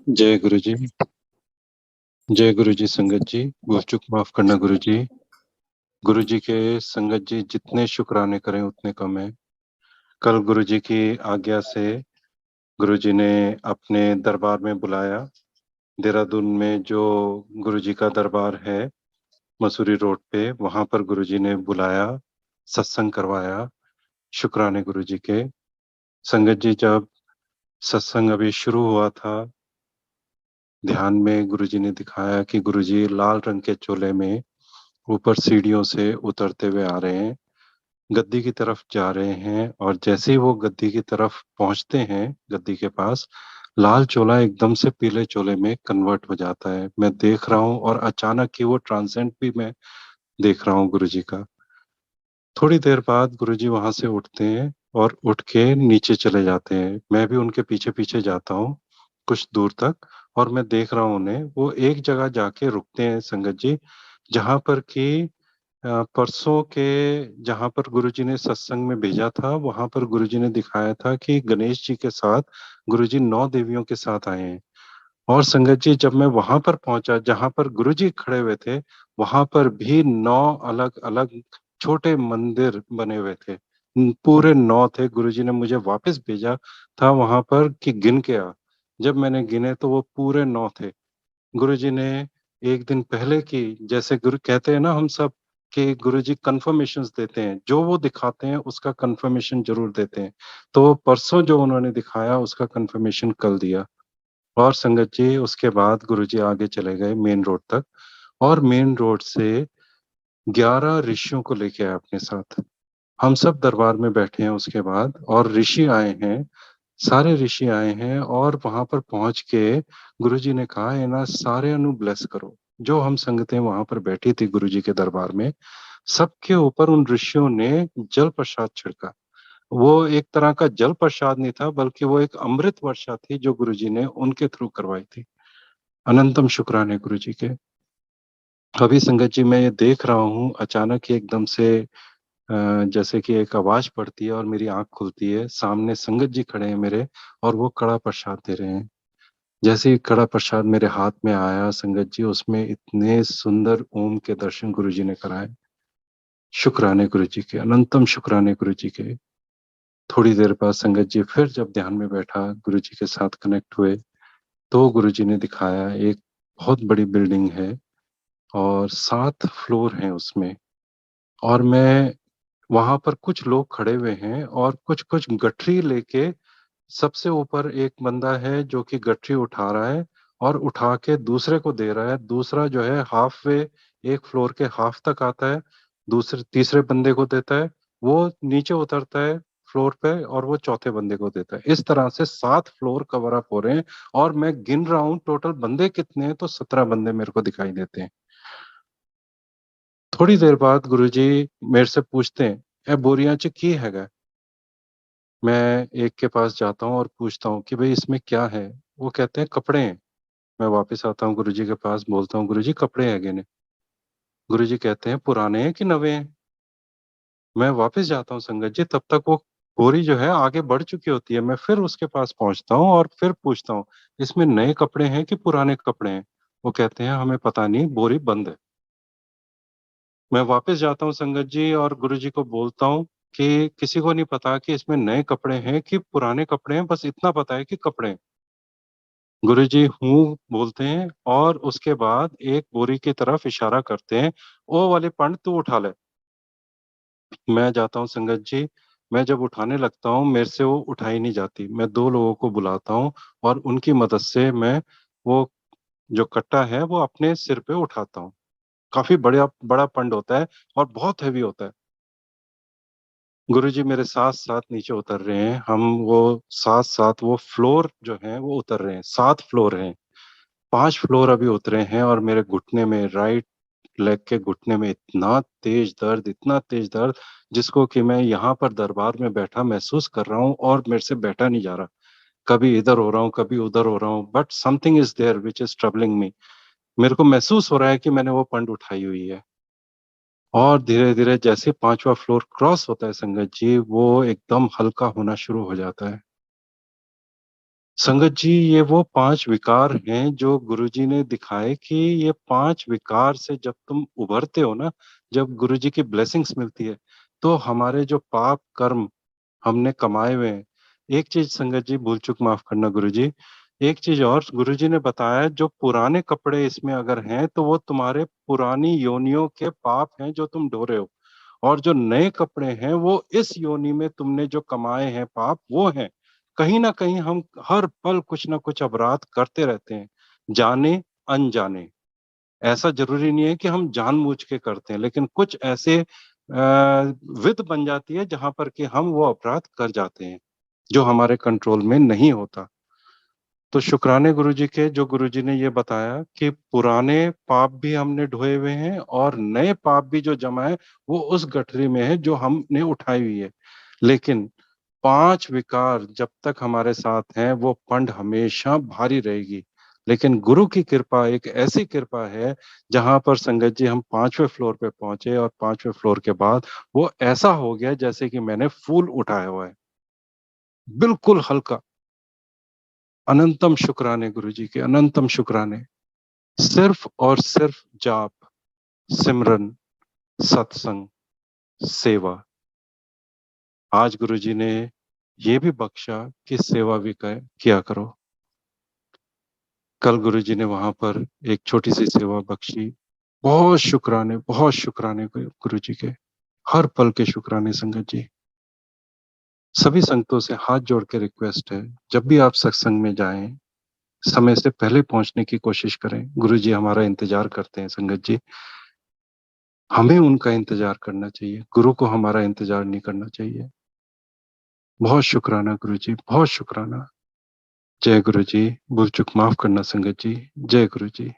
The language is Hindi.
जय गुरु जी। जय गुरु जी। संगत जी, भूल चूक माफ करना गुरु जी। गुरु जी के संगत जी जितने शुक्राने करें उतने कम है। कल गुरु जी की आज्ञा से गुरु जी ने अपने दरबार में बुलाया। देहरादून में जो गुरु जी का दरबार है, मसूरी रोड पे, वहां पर गुरु जी ने बुलाया, सत्संग करवाया। शुक्राने गुरु जी के। संगत जी, जब सत्संग अभी शुरू हुआ था, ध्यान में गुरु जी ने दिखाया कि गुरु जी लाल रंग के चोले में ऊपर सीढ़ियों से उतरते हुए आ रहे हैं, गद्दी की तरफ जा रहे हैं, और जैसे ही वो गद्दी की तरफ पहुंचते हैं, गद्दी के पास, लाल चोला एकदम से पीले चोले में कन्वर्ट हो जाता है। मैं देख रहा हूँ, और अचानक ही वो ट्रांसेंड भी मैं देख रहा हूँ गुरु जी का। थोड़ी देर बाद गुरु जी वहां से उठते हैं और उठ के नीचे चले जाते हैं। मैं भी उनके पीछे पीछे जाता हूँ कुछ दूर तक, और मैं देख रहा हूँ उन्हें। वो एक जगह जाके रुकते हैं संगत जी, जहां पर कि परसों के, जहां पर गुरुजी ने सत्संग में भेजा था, वहां पर गुरुजी ने दिखाया था कि गणेश जी के साथ गुरुजी 9 देवियों के साथ आए हैं। और संगत जी, जब मैं वहां पर पहुंचा जहां पर गुरुजी खड़े हुए थे, वहां पर भी 9 अलग अलग छोटे मंदिर बने हुए थे। पूरे 9 थे। गुरुजी ने मुझे वापस भेजा था वहां पर कि गिन के आ। जब मैंने गिने तो वो पूरे 9 थे। गुरुजी ने एक दिन पहले की, जैसे गुरु कहते हैं ना हम सब, कि गुरुजी कंफर्मेशंस देते हैं, जो वो दिखाते हैं उसका कंफर्मेशन जरूर देते हैं। तो परसों जो उन्होंने दिखाया उसका कंफर्मेशन कल दिया। और संगत जी, उसके बाद गुरुजी आगे चले गए मेन रोड तक, और मेन रोड से 11 ऋषियों को लेके आए अपने साथ। हम सब दरबार में बैठे हैं उसके बाद, और ऋषि आए हैं, सारे ऋषि आए हैं। और वहां पर पहुंच के गुरुजी ने कहा, है ना, सारे अनु ब्लेस करो। जो हम संगतें वहां पर बैठी थी गुरुजी के दरबार में, सबके ऊपर उन ऋषियों ने जल प्रसाद छिड़का। वो एक तरह का जल प्रसाद नहीं था, बल्कि वो एक अमृत वर्षा थी जो गुरुजी ने उनके थ्रू करवाई थी। अनंतम शुक्राने गुरुजी के। अभी संगत जी, मैं ये देख रहा हूँ, अचानक ही एकदम से जैसे कि एक आवाज पड़ती है और मेरी आंख खुलती है। सामने संगत जी खड़े हैं मेरे, और वो कड़ा प्रसाद दे रहे हैं। जैसे ही कड़ा प्रसाद मेरे हाथ में आया संगत जी, उसमें इतने सुंदर ओम के दर्शन गुरु जी ने कराए। शुक्राने गुरु जी के, अनंतम शुक्राने गुरु जी के। थोड़ी देर बाद संगत जी फिर जब ध्यान में बैठा, गुरु जी के साथ कनेक्ट हुए, तो गुरु जी ने दिखाया एक बहुत बड़ी बिल्डिंग है, और 7 फ्लोर हैं उसमें। और मैं वहां पर, कुछ लोग खड़े हुए हैं और कुछ कुछ गठरी लेके, सबसे ऊपर एक बंदा है जो कि गठरी उठा रहा है और उठा के दूसरे को दे रहा है। दूसरा जो है हाफ वे, एक फ्लोर के हाफ तक आता है, दूसरे तीसरे बंदे को देता है। वो नीचे उतरता है फ्लोर पे, और वो चौथे बंदे को देता है। इस तरह से 7 फ्लोर कवर अप हो रहे हैं। और मैं गिन रहा हूँ टोटल बंदे कितने हैं, तो 17 बंदे मेरे को दिखाई देते हैं। थोड़ी देर बाद गुरुजी मेरे से पूछते हैं, ए बोरिया च की हैगा। मैं एक के पास जाता हूँ और पूछता हूँ कि भाई इसमें क्या है। वो कहते हैं कपड़े हैं। मैं वापस आता हूँ गुरुजी के पास, बोलता हूँ गुरुजी कपड़े हैगे ने। गुरुजी कहते हैं पुराने हैं कि नवे हैं। मैं वापस जाता हूँ संगत जी, तब तक वो बोरी जो है आगे बढ़ चुकी होती है। मैं फिर उसके पास पहुंचता हूँ और फिर पूछता हूँ, इसमें नए कपड़े हैं कि पुराने कपड़े हैं। वो कहते हैं हमें पता नहीं, बोरी बंद है। मैं वापस जाता हूँ संगत जी, और गुरुजी को बोलता हूँ कि किसी को नहीं पता कि इसमें नए कपड़े हैं कि पुराने कपड़े हैं, बस इतना पता है कि कपड़े हैं। गुरुजी हूँ बोलते हैं, और उसके बाद एक बोरी की तरफ इशारा करते हैं, ओ वाले पंड तू उठा ले। मैं जाता हूँ संगत जी। मैं जब उठाने लगता हूँ, मेरे से वो उठाई नहीं जाती। मैं 2 लोगों को बुलाता हूँ, और उनकी मदद से मैं वो जो कट्टा है वो अपने सिर पे उठाता हूँ। काफी बड़ा बड़ा पंड होता है, और बहुत हैवी होता है। गुरुजी मेरे साथ साथ नीचे उतर रहे हैं। हम वो साथ साथ वो फ्लोर जो है वो उतर रहे हैं। 7 फ्लोर हैं। 5 फ्लोर अभी उतरे हैं, और मेरे घुटने में, राइट लेग के घुटने में इतना तेज दर्द, इतना तेज दर्द, जिसको कि मैं यहाँ पर दरबार में बैठा महसूस कर रहा हूँ, और मेरे से बैठा नहीं जा रहा। कभी इधर हो रहा हूँ, कभी उधर हो रहा हूँ, but something is there which is troubling me. मेरे को महसूस हो रहा है कि मैंने वो पंड उठाई हुई है। और धीरे धीरे जैसे 5वां फ्लोर क्रॉस होता है संगत जी, वो एकदम हल्का होना शुरू हो जाता है। संगत जी, ये वो 5 विकार हैं जो गुरुजी ने दिखाए कि ये 5 विकार से जब तुम उभरते हो ना, जब गुरुजी की ब्लेसिंग्स मिलती है, तो हमारे जो पाप कर्म हमने कमाए हुए हैं। एक चीज संगत जी, भूल चूक माफ करना गुरुजी, एक चीज और गुरुजी ने बताया, जो पुराने कपड़े इसमें अगर हैं तो वो तुम्हारे पुरानी योनियों के पाप हैं जो तुम ढो रहे हो, और जो नए कपड़े हैं वो इस योनि में तुमने जो कमाए हैं पाप वो हैं। कहीं ना कहीं हम हर पल कुछ ना कुछ अपराध करते रहते हैं, जाने अनजाने। ऐसा जरूरी नहीं है कि हम जानबूझ के करते हैं, लेकिन कुछ ऐसे विध बन जाती है जहां पर कि हम वो अपराध कर जाते हैं जो हमारे कंट्रोल में नहीं होता। तो शुक्राने गुरुजी के, जो गुरुजी ने ये बताया कि पुराने पाप भी हमने ढोए हुए हैं और नए पाप भी जो जमा है वो उस गठरी में है जो हमने उठाई हुई है। लेकिन 5 विकार जब तक हमारे साथ हैं वो पंड हमेशा भारी रहेगी। लेकिन गुरु की कृपा एक ऐसी कृपा है जहां पर संगत जी हम 5वें फ्लोर पे पहुंचे, और 5वें फ्लोर के बाद वो ऐसा हो गया जैसे कि मैंने फूल उठाया हुआ है, बिल्कुल हल्का। अनंतम शुक्राने गुरुजी के, अनंतम शुक्राने। सिर्फ और सिर्फ जाप, सिमरन, सत्संग, सेवा। आज गुरुजी ने ये भी बख्शा कि सेवा भी किया करो। कल गुरुजी ने वहां पर एक छोटी सी सेवा बख्शी। बहुत शुक्राने गुरुजी के, हर पल के शुक्राने संगत जी। सभी संगतों से हाथ जोड़ के रिक्वेस्ट है, जब भी आप सत्संग में जाएं, समय से पहले पहुंचने की कोशिश करें। गुरुजी हमारा इंतजार करते हैं संगत जी। हमें उनका इंतजार करना चाहिए, गुरु को हमारा इंतजार नहीं करना चाहिए। बहुत शुक्राना गुरु जी, बहुत शुक्राना। जय गुरु जी। भूल चूक माफ करना संगत जी। जय गुरु जी।